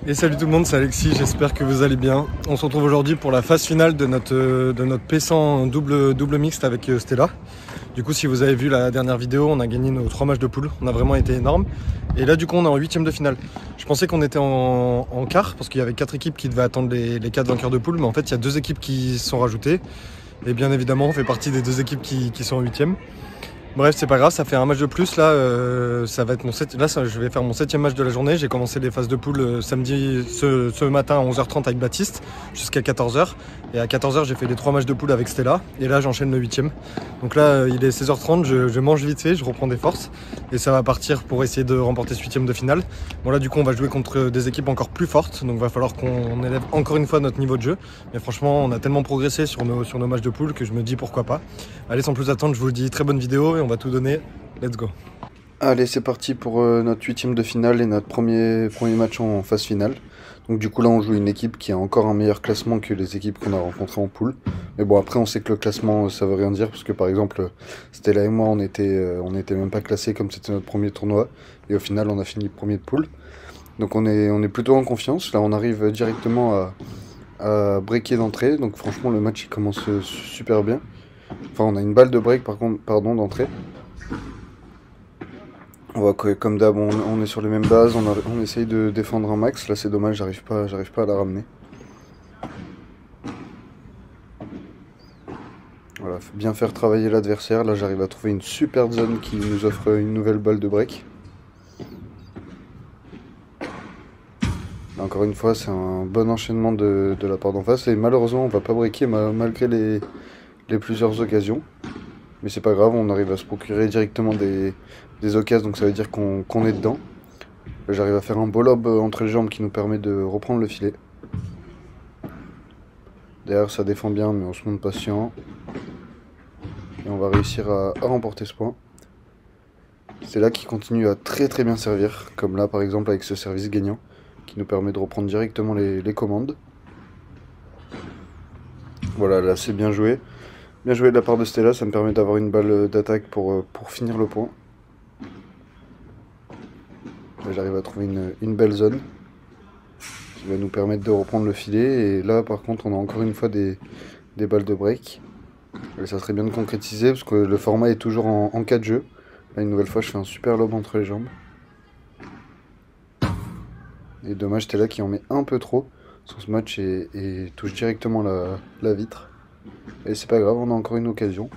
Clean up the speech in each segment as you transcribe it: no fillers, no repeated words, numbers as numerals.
Et salut tout le monde, c'est Alexis, j'espère que vous allez bien. On se retrouve aujourd'hui pour la phase finale de notre P100 double mixte avec Stella. Du coup, si vous avez vu la dernière vidéo, on a gagné nos 3 matchs de poule, on a vraiment été énorme. Et là, du coup, on est en 8ème de finale. Je pensais qu'on était en quart, parce qu'il y avait 4 équipes qui devaient attendre les 4 vainqueurs de poule, mais en fait, il y a 2 équipes qui se sont rajoutées. Et bien évidemment, on fait partie des 2 équipes qui sont en 8ème. Bref, c'est pas grave, ça fait un match de plus. Là, ça va être je vais faire mon 7ème match de la journée. J'ai commencé les phases de poule samedi, ce matin à 11h30 avec Baptiste jusqu'à 14h. Et à 14h, j'ai fait les 3 matchs de poule avec Stella. Et là, j'enchaîne le 8ème. Donc là, il est 16h30, je mange vite fait, je reprends des forces. Et ça va partir pour essayer de remporter ce 8ème de finale. Bon là, du coup, on va jouer contre des équipes encore plus fortes. Donc il va falloir qu'on élève encore une fois notre niveau de jeu. Mais franchement, on a tellement progressé sur nos matchs de poule que je me dis pourquoi pas. Allez, sans plus attendre, je vous dis très bonne vidéo et on va tout donner. Let's go. Allez, c'est parti pour notre 8ème de finale et notre premier match en phase finale. Donc du coup là on joue une équipe qui a encore un meilleur classement que les équipes qu'on a rencontrées en poule. Mais bon, après on sait que le classement ça veut rien dire, parce que par exemple Stella et moi on était même pas classés comme c'était notre premier tournoi. Et au final on a fini premier de poule. Donc on est plutôt en confiance. Là on arrive directement à breaker d'entrée. Donc franchement le match il commence super bien. Enfin on a une balle de break d'entrée. On voit que comme d'hab on est sur les mêmes bases, on essaye de défendre un max. Là c'est dommage, j'arrive pas à la ramener. Voilà, faut bien faire travailler l'adversaire. Là j'arrive à trouver une super zone qui nous offre une nouvelle balle de break. Là, encore une fois c'est un bon enchaînement de la part d'en face. Et malheureusement on va pas breaker malgré les plusieurs occasions. Mais c'est pas grave, on arrive à se procurer directement des occasions, donc ça veut dire qu'on est dedans. J'arrive à faire un beau lob entre les jambes qui nous permet de reprendre le filet. Derrière ça défend bien, mais on se montre patient. Et on va réussir à remporter ce point. C'est là qui continue à très bien servir, comme là par exemple avec ce service gagnant, qui nous permet de reprendre directement les commandes. Voilà, là c'est bien joué. Bien joué de la part de Stella, ça me permet d'avoir une balle d'attaque pour finir le point. Là j'arrive à trouver une belle zone qui va nous permettre de reprendre le filet. Et là par contre on a encore une fois des balles de break. Et ça serait bien de concrétiser parce que le format est toujours en 4 jeux. Là une nouvelle fois je fais un super lob entre les jambes. Et dommage Stella qui en met un peu trop sur ce match et touche directement la vitre. Et c'est pas grave, on a encore une occasion.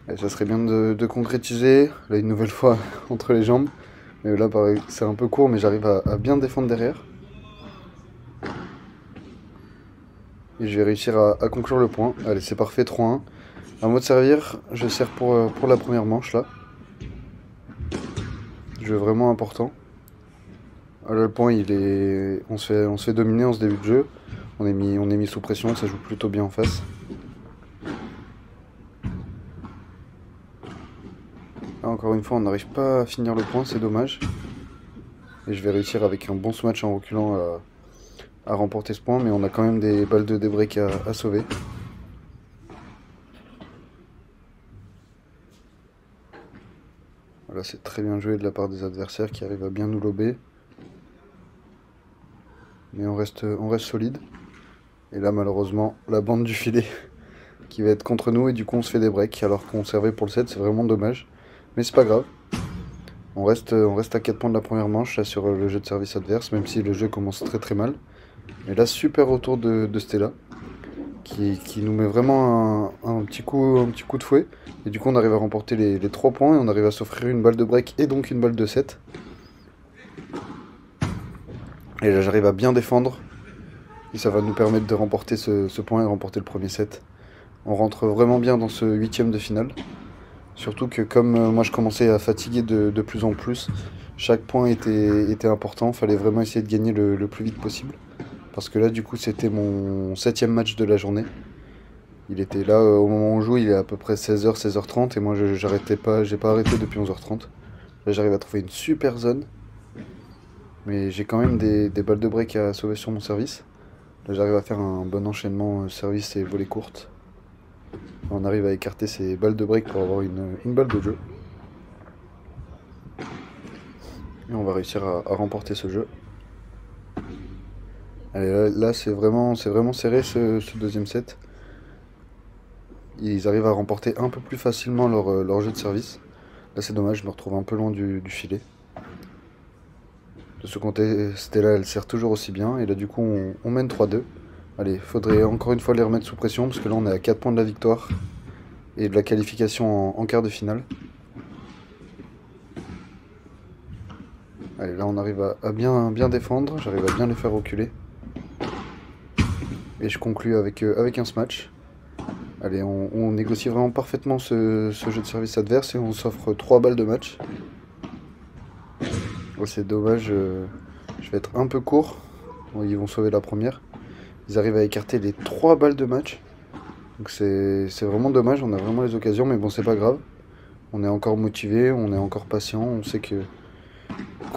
Et ça serait bien de concrétiser. Là une nouvelle fois entre les jambes. Mais là pareil, c'est un peu court mais j'arrive à bien défendre derrière. Et je vais réussir à conclure le point. Allez c'est parfait, 3-1. À moi de servir, je sers pour la première manche là. Jeu vraiment important. Là le point on se fait dominer en ce début de jeu. On est mis sous pression, ça joue plutôt bien en face. Là, encore une fois on n'arrive pas à finir le point, c'est dommage. Et je vais réussir avec un bon smash en reculant à remporter ce point, mais on a quand même des balles de débreak à sauver. Voilà, c'est très bien joué de la part des adversaires qui arrivent à bien nous lober. Mais on reste solide. Et là malheureusement la bande du filet qui va être contre nous et du coup on se fait des breaks alors qu'on servait pour le set, c'est vraiment dommage. Mais c'est pas grave. On reste à 4 points de la première manche là, sur le jeu de service adverse, même si le jeu commence très mal. Mais là super retour de Stella qui nous met vraiment un petit coup de fouet. Et du coup on arrive à remporter les 3 points et on arrive à s'offrir une balle de break et donc une balle de set. Et là j'arrive à bien défendre. Et ça va nous permettre de remporter ce point et de remporter le premier set. On rentre vraiment bien dans ce 8ème de finale. Surtout que comme moi je commençais à fatiguer de plus en plus, chaque point était important. Fallait vraiment essayer de gagner le plus vite possible. Parce que là du coup c'était mon 7ème match de la journée. Il était là au moment où on joue, il est à peu près 16h, 16h30. Et moi j'ai pas arrêté depuis 11h30. Là j'arrive à trouver une super zone. Mais j'ai quand même des balles de break à sauver sur mon service. Là j'arrive à faire un bon enchaînement service et volée courte. On arrive à écarter ces balles de break pour avoir une balle de jeu. Et on va réussir à remporter ce jeu. Allez, là c'est vraiment serré ce deuxième set. Ils arrivent à remporter un peu plus facilement leur jeu de service. Là c'est dommage, je me retrouve un peu loin du filet. De ce côté, Stella elle sert toujours aussi bien. Et là du coup on mène 3-2. Allez, faudrait encore une fois les remettre sous pression parce que là on est à 4 points de la victoire et de la qualification en quart de finale. Allez, là on arrive à bien défendre, j'arrive à bien les faire reculer. Et je conclue avec un smash. Allez, on négocie vraiment parfaitement ce jeu de service adverse et on s'offre 3 balles de match. Oh, c'est dommage, je vais être un peu court. Bon, ils vont sauver la première. Ils arrivent à écarter les 3 balles de match. Donc c'est vraiment dommage, on a vraiment les occasions, mais bon c'est pas grave. On est encore motivé, on est encore patient, on sait que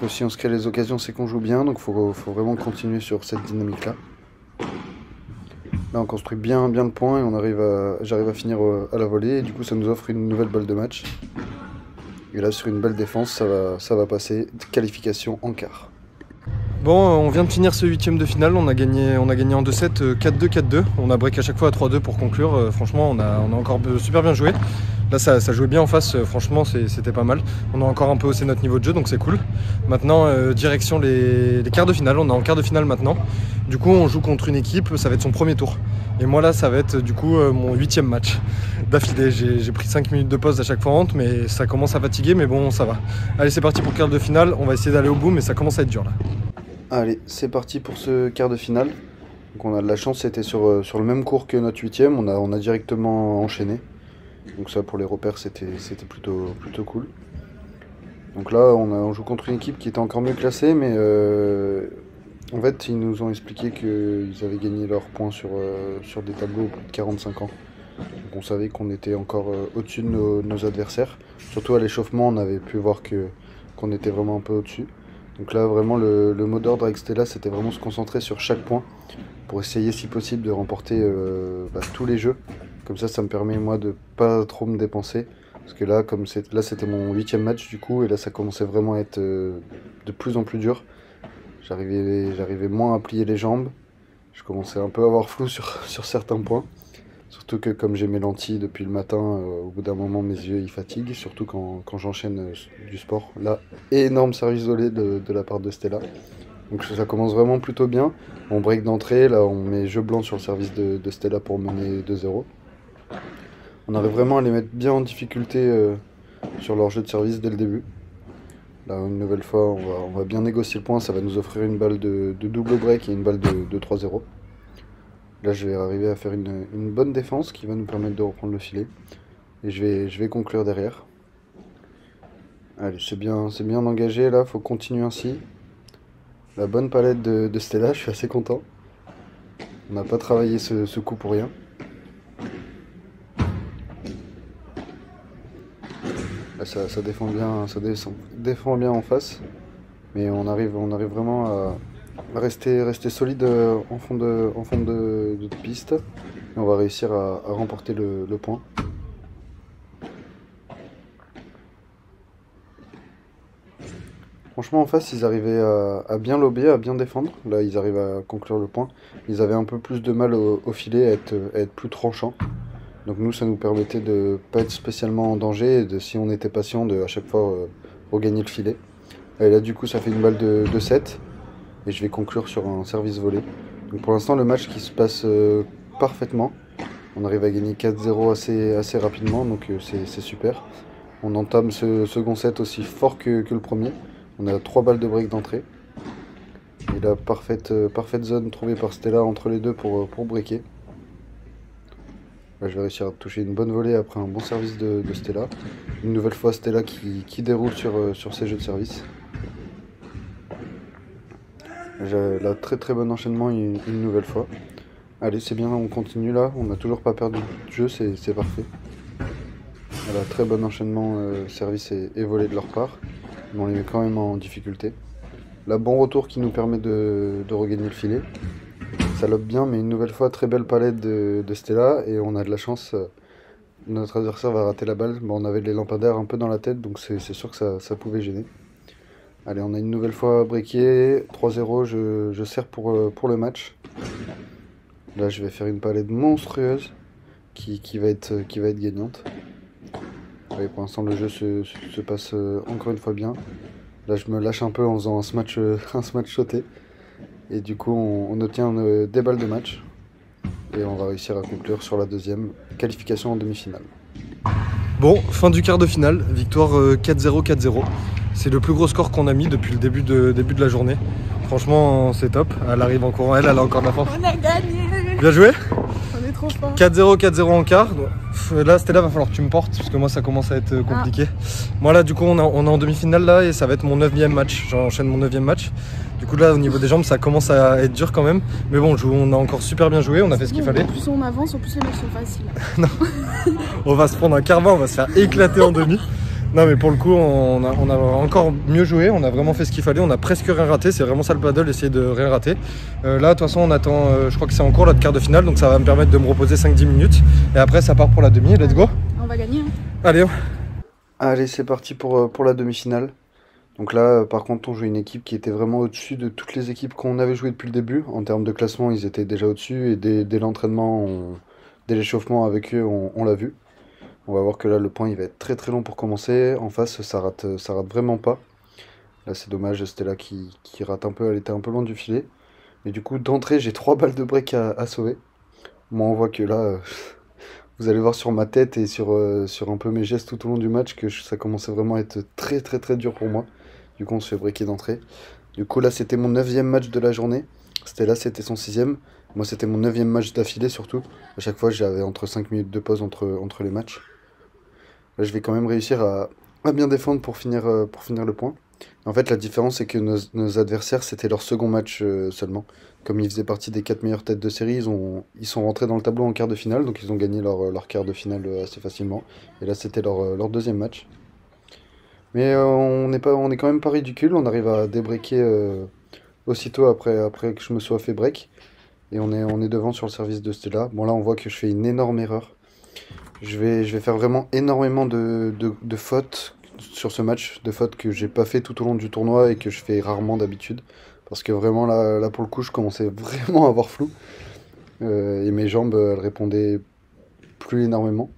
si on se crée les occasions c'est qu'on joue bien, donc faut vraiment continuer sur cette dynamique là. Là on construit bien le point et j'arrive à finir à la volée et du coup ça nous offre une nouvelle balle de match. Et là sur une belle défense ça va passer, qualification en quart. Bon, on vient de finir ce 8ème de finale, on a gagné en 2-7, 4-2, 4-2. On a break à chaque fois à 3-2 pour conclure. Franchement, on a encore super bien joué. Là, ça jouait bien en face, franchement, c'était pas mal. On a encore un peu haussé notre niveau de jeu, donc c'est cool. Maintenant, direction les quarts de finale. On est en quart de finale maintenant. Du coup, on joue contre une équipe, ça va être son premier tour. Et moi, là, ça va être du coup mon 8ème match d'affilée. J'ai pris 5 minutes de pause à chaque fois, mais ça commence à fatiguer, mais bon, ça va. Allez, c'est parti pour quart de finale. On va essayer d'aller au bout, mais ça commence à être dur là. Allez, c'est parti pour ce quart de finale. Donc on a de la chance, c'était sur le même cours que notre 8ème, on a directement enchaîné. Donc ça pour les repères c'était plutôt cool. Donc là on joue contre une équipe qui était encore mieux classée, mais en fait ils nous ont expliqué qu'ils avaient gagné leurs points sur des tableaux au plus de 45 ans. Donc on savait qu'on était encore au-dessus de nos adversaires. Surtout à l'échauffement on avait pu voir qu'on était vraiment un peu au-dessus. Donc là vraiment le mot d'ordre avec Stella c'était vraiment se concentrer sur chaque point pour essayer si possible de remporter tous les jeux. Comme ça me permet moi de pas trop me dépenser. Parce que là là c'était mon 8ème match du coup et là ça commençait vraiment à être de plus en plus dur. J'arrivais moins à plier les jambes. Je commençais un peu à avoir flou sur certains points. Surtout que comme j'ai mes lentilles depuis le matin, au bout d'un moment mes yeux ils fatiguent, surtout quand j'enchaîne du sport. Là, énorme service volé de la part de Stella. Donc ça commence vraiment plutôt bien. On break d'entrée, là on met jeu blanc sur le service de Stella pour mener 2-0. On arrive vraiment à les mettre bien en difficulté sur leur jeu de service dès le début. Là une nouvelle fois on va bien négocier le point, ça va nous offrir une balle de double break et une balle de 3-0. Là je vais arriver à faire une bonne défense qui va nous permettre de reprendre le filet. Et je vais conclure derrière. Allez, c'est bien engagé là, faut continuer ainsi. La bonne palette de Stella, je suis assez content. On n'a pas travaillé ce coup pour rien. Là, ça défend bien, défend bien en face. Mais on arrive vraiment à rester solide en fond de piste. Et on va réussir à remporter le point. Franchement en face ils arrivaient à bien lober, à bien défendre. Là ils arrivent à conclure le point. Ils avaient un peu plus de mal au filet, à être plus tranchants. Donc nous ça nous permettait de pas être spécialement en danger et si on était patient de à chaque fois regagner le filet. Et là du coup ça fait une balle de 7 et je vais conclure sur un service volé. Donc pour l'instant le match qui se passe parfaitement. On arrive à gagner 4-0 assez rapidement donc c'est super. On entame ce second set aussi fort que le premier. On a 3 balles de break d'entrée. Et la parfaite zone trouvée par Stella entre les deux pour breaker. Là, je vais réussir à toucher une bonne volée après un bon service de Stella. Une nouvelle fois Stella qui déroule sur ses jeux de service. Là, très bon enchaînement une nouvelle fois. Allez, c'est bien, on continue là. On n'a toujours pas perdu de jeu, c'est parfait. Voilà, très bon enchaînement, service et volée de leur part. Mais on les met quand même en difficulté. Là, bon retour qui nous permet de regagner le filet. Ça lobe bien, mais une nouvelle fois, très belle palette de Stella. Et on a de la chance, notre adversaire va rater la balle. Bon, on avait les lampadaires un peu dans la tête, donc c'est sûr que ça pouvait gêner. Allez, on a une nouvelle fois breaké. 3-0, je sers pour le match. Là, je vais faire une palette monstrueuse qui va être gagnante. Ouais, pour l'instant, le jeu se passe encore une fois bien. Là, je me lâche un peu en faisant un smash, un smash shoté. Et du coup, on obtient des balles de match. Et on va réussir à conclure sur la deuxième qualification en demi-finale. Bon, fin du quart de finale, victoire 4-0, 4-0. C'est le plus gros score qu'on a mis depuis le début de la journée. Franchement, c'est top. Elle arrive encore, elle a encore de la force. On a gagné. Bien joué. On est trop fort. 4-0, 4-0 en quart. Là, Stella, va falloir que tu me portes parce que moi, ça commence à être compliqué. Moi, là, du coup, on est en demi-finale là et ça va être mon 9e match. J'enchaîne mon 9e match. Du coup, là, au niveau des jambes, ça commence à être dur quand même. Mais bon, on a encore super bien joué. On a fait ce qu'il fallait. Plus on avance, plus les matchs sont faciles. Non, on va se prendre un carvin, on va se faire éclater en demi. Non, mais pour le coup, on a encore mieux joué. On a vraiment fait ce qu'il fallait. On a presque rien raté. C'est vraiment ça le paddle, essayer de rien rater. Là, de toute façon, on attend. Je crois que c'est en cours là de quart de finale, donc ça va me permettre de me reposer 5-10 minutes. Et après, ça part pour la demi. Let's go. On va gagner. Hein. Allez. Allez, c'est parti pour la demi-finale. Donc là, par contre, on joue une équipe qui était vraiment au-dessus de toutes les équipes qu'on avait jouées depuis le début. En termes de classement, ils étaient déjà au-dessus. Et dès l'entraînement, dès l'échauffement avec eux, on l'a vu. On va voir que là, le point, il va être très très long pour commencer. En face, ça rate vraiment pas. Là, c'est dommage, Stella qui rate un peu. Elle était un peu loin du filet. Mais du coup, d'entrée, j'ai 3 balles de break à sauver. Moi, on voit que là, vous allez voir sur ma tête et sur un peu mes gestes tout au long du match que ça commençait vraiment à être très très très dur pour moi. Du coup, on se fait breaker d'entrée. Du coup, là, c'était mon 9e match de la journée. Stella, c'était son 6e. Moi, c'était mon 9e match d'affilée surtout. À chaque fois, j'avais entre 5 minutes de pause entre les matchs. Là, je vais quand même réussir à bien défendre pour finir le point. En fait, la différence, c'est que nos adversaires, c'était leur second match seulement. Comme ils faisaient partie des 4 meilleures têtes de série, ils sont rentrés dans le tableau en quart de finale, donc ils ont gagné leur quart de finale assez facilement. Et là, c'était leur deuxième match. Mais on est quand même pas ridicule, on arrive à débreaker aussitôt après que je me sois fait break. Et on est devant sur le service de Stella. Bon, là, on voit que je fais une énorme erreur. Je vais faire vraiment énormément de fautes sur ce match, de fautes que j'ai pas fait tout au long du tournoi et que je fais rarement d'habitude. Parce que vraiment là pour le coup je commençais vraiment à avoir flou. Et mes jambes elles répondaient plus énormément.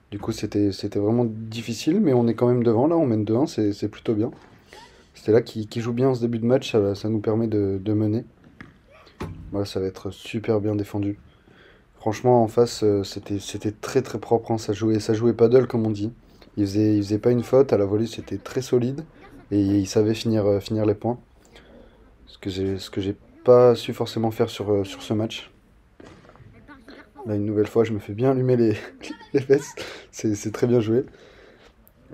Du coup c'était vraiment difficile, mais on est quand même devant là, on mène 2-1, c'est plutôt bien. C'était là qui joue bien en ce début de match, ça nous permet de mener. Voilà, ça va être super bien défendu. Franchement, en face, c'était très très propre, hein. Ça jouait paddle comme on dit. Il faisait pas une faute, à la volée c'était très solide. Et il savait finir les points. Ce que j'ai pas su forcément faire sur ce match. Là, une nouvelle fois, je me fais bien allumer les fesses. C'est très bien joué.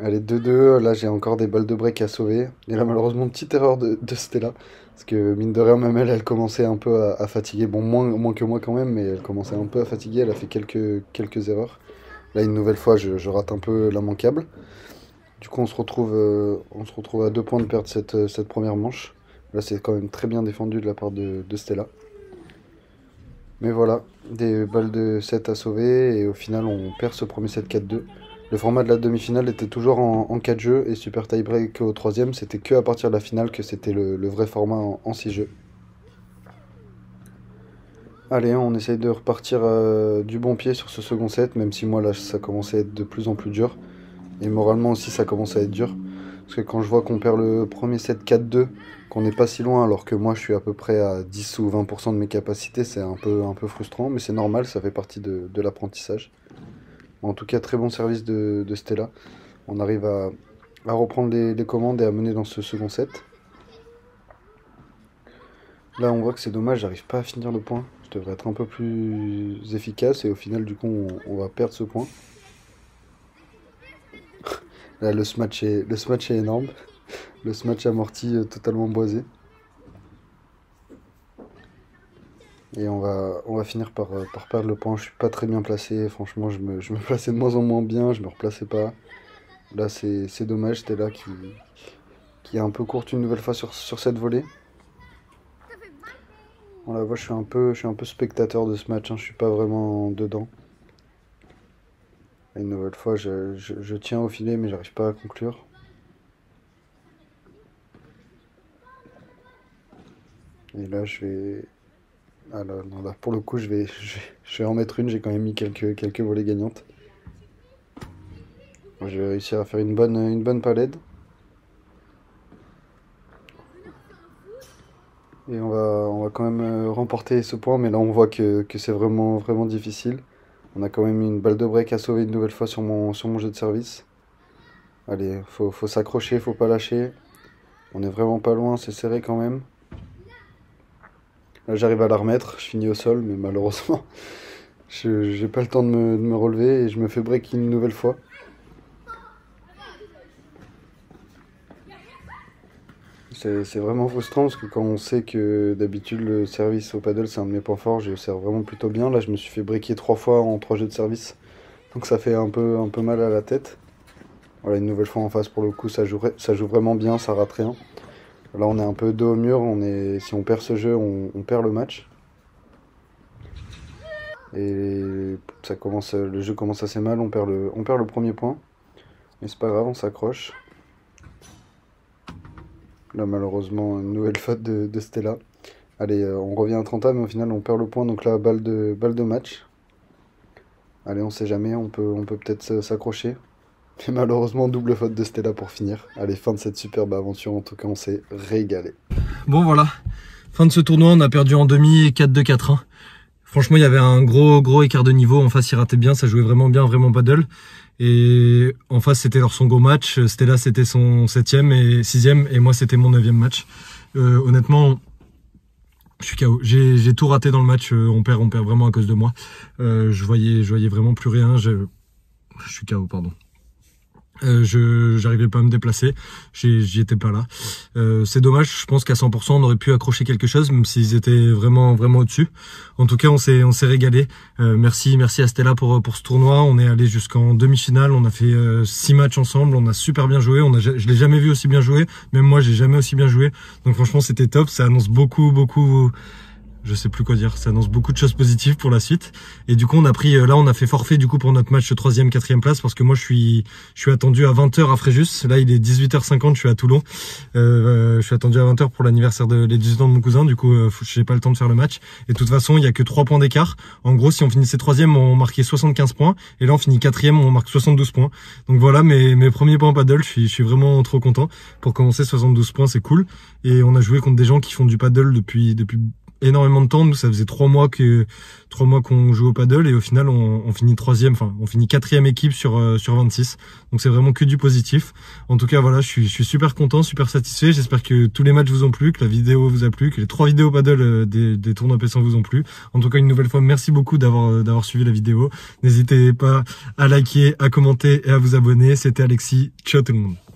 Allez, 2-2. Là, j'ai encore des balles de break à sauver. Et là, malheureusement, petite erreur de Stella. Parce que, mine de rien, même elle commençait un peu à fatiguer. Bon, moins que moi quand même, mais elle commençait un peu à fatiguer. Elle a fait quelques erreurs. Là, une nouvelle fois, je rate un peu l'immanquable. Du coup, on se retrouve à 2 points de perdre cette première manche. Là, c'est quand même très bien défendu de la part de Stella. Mais voilà, des balles de 7 à sauver. Et au final, on perd ce premier set 4-2. Le format de la demi-finale était toujours en 4 jeux. Et super tie-break au troisième, c'était que à partir de la finale que c'était le vrai format en 6 jeux. Allez, on essaye de repartir du bon pied sur ce second set. Même si moi, là, ça commençait à être de plus en plus dur. Et moralement aussi, ça commence à être dur. Parce que quand je vois qu'on perd le premier set 4-2, qu'on n'est pas si loin, alors que moi je suis à peu près à 10 ou 20% de mes capacités, c'est un peu frustrant, mais c'est normal, ça fait partie de l'apprentissage. En tout cas, très bon service de Stella. On arrive à reprendre les commandes et à mener dans ce second set. Là, on voit que c'est dommage, j'arrive pas à finir le point. Je devrais être un peu plus efficace et au final, du coup, on va perdre ce point. Là, le smash est énorme. Le smash amorti totalement boisé. Et on va finir par perdre le point. Je suis pas très bien placé. Franchement, je me plaçais de moins en moins bien. Je me replaçais pas. Là, c'est dommage. C'était là qui est un peu courte une nouvelle fois sur cette volée. Voilà, moi, je suis un peu spectateur de ce match. Hein. Je suis pas vraiment dedans. Une nouvelle fois, je tiens au filet, mais j'arrive pas à conclure. Et là, je vais... Ah là, non, là, pour le coup, je vais en mettre une. J'ai quand même mis quelques volées gagnantes. Je vais réussir à faire une bonne palette. Et on va quand même remporter ce point. Mais là, on voit que c'est vraiment difficile. On a quand même une balle de break à sauver une nouvelle fois sur mon jeu de service. Allez, faut s'accrocher, faut pas lâcher. On est vraiment pas loin, c'est serré quand même. Là, j'arrive à la remettre, je finis au sol, mais malheureusement, j'ai pas le temps de me relever et je me fais break une nouvelle fois. C'est vraiment frustrant parce que quand on sait que d'habitude le service au paddle c'est un de mes points forts, je sers vraiment plutôt bien. Là, je me suis fait breaker 3 fois en 3 jeux de service, donc ça fait un peu mal à la tête. Voilà, une nouvelle fois en face, pour le coup, ça joue vraiment bien, ça rate rien. Là, on est un peu dos au mur, si on perd ce jeu, on perd le match. Et le jeu commence assez mal, on perd le premier point. Mais c'est pas grave, on s'accroche. Là, malheureusement, une nouvelle faute de Stella. Allez, on revient à 30 mais au final, on perd le point, donc là, balle de match. Allez, on sait jamais, on peut peut-être s'accrocher. Et malheureusement, double faute de Stella pour finir. Allez, fin de cette superbe aventure. En tout cas, on s'est régalé. Bon, voilà. Fin de ce tournoi. On a perdu en demi 4-2, 4-1. Franchement, il y avait un gros écart de niveau. En face, il ratait bien. Ça jouait vraiment bien, vraiment paddle. Et en face, c'était leur second match. Stella, c'était son 7e et 6e. Et moi, c'était mon 9e match. Honnêtement, je suis KO. J'ai tout raté dans le match. On perd vraiment à cause de moi. Je voyais vraiment plus rien. Je suis KO, pardon. J'arrivais pas à me déplacer, j'y étais pas là. C'est dommage, je pense qu'à 100% on aurait pu accrocher quelque chose, même s'ils étaient vraiment au-dessus. En tout cas, on s'est régalé. Merci à Stella pour ce tournoi. On est allé jusqu'en demi-finale, on a fait 6 matchs ensemble, on a super bien joué. Je l'ai jamais vu aussi bien jouer, même moi j'ai jamais aussi bien joué. Donc franchement c'était top, ça annonce beaucoup. Je sais plus quoi dire, ça annonce beaucoup de choses positives pour la suite. Et du coup, on a fait forfait du coup pour notre match 3e, 4e place parce que moi je suis attendu à 20h à Fréjus. Là, il est 18h50, je suis à Toulon. Je suis attendu à 20h pour l'anniversaire les 18 ans de mon cousin. Du coup, j'ai pas le temps de faire le match. Et de toute façon, il y a que 3 points d'écart. En gros, si on finissait 3e, on marquait 75 points. Et là, on finit 4e, on marque 72 points. Donc voilà, mes premiers points paddle, je suis vraiment trop content. Pour commencer, 72 points, c'est cool. Et on a joué contre des gens qui font du paddle depuis énormément de temps. Nous, ça faisait 3 mois qu'on joue au paddle et au final on finit 3e, enfin on finit 4e équipe sur 26. Donc c'est vraiment que du positif. En tout cas voilà, je suis super content, super satisfait. J'espère que tous les matchs vous ont plu, que la vidéo vous a plu, que les 3 vidéos paddle des tournois P100 vous ont plu. En tout cas une nouvelle fois, merci beaucoup d'avoir suivi la vidéo. N'hésitez pas à liker, à commenter et à vous abonner. C'était Alexis, ciao tout le monde.